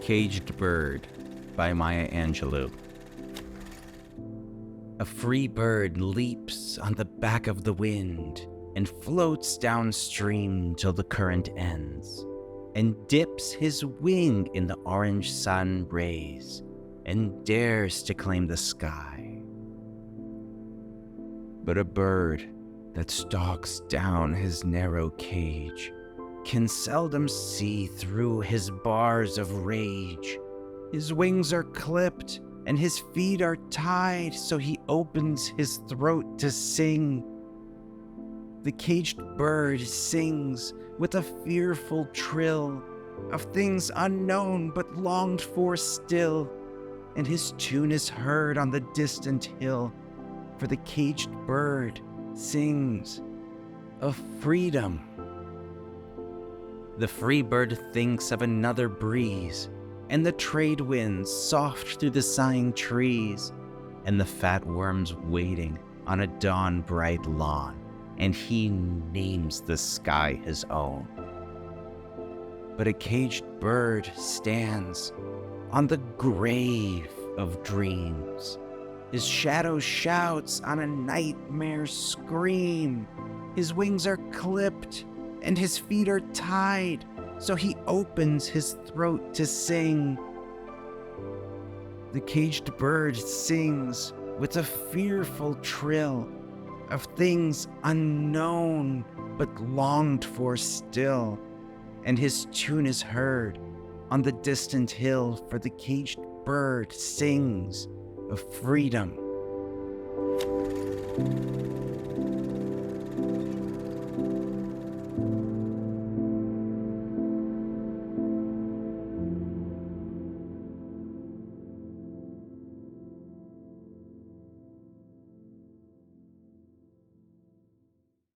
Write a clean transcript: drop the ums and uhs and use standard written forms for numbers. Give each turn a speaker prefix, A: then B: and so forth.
A: Caged Bird by Maya Angelou. A free bird leaps on the back of the wind and floats downstream till the current ends, and dips his wing in the orange sun rays and dares to claim the sky. But a bird that stalks down his narrow cage can seldom see through his bars of rage. His wings are clipped and his feet are tied, so he opens his throat to sing. The caged bird sings with a fearful trill of things unknown but longed for still, and his tune is heard on the distant hill, for the caged bird sings of freedom. The free bird thinks of another breeze, and the trade winds soft through the sighing trees, and the fat worms waiting on a dawn-bright lawn, and he names the sky his own. But a caged bird stands on the grave of dreams. His shadow shouts on a nightmare scream. His wings are clipped and his feet are tied, so he opens his throat to sing. The caged bird sings with a fearful trill of things unknown but longed for still, and his tune is heard on the distant hill, for the caged bird sings of freedom.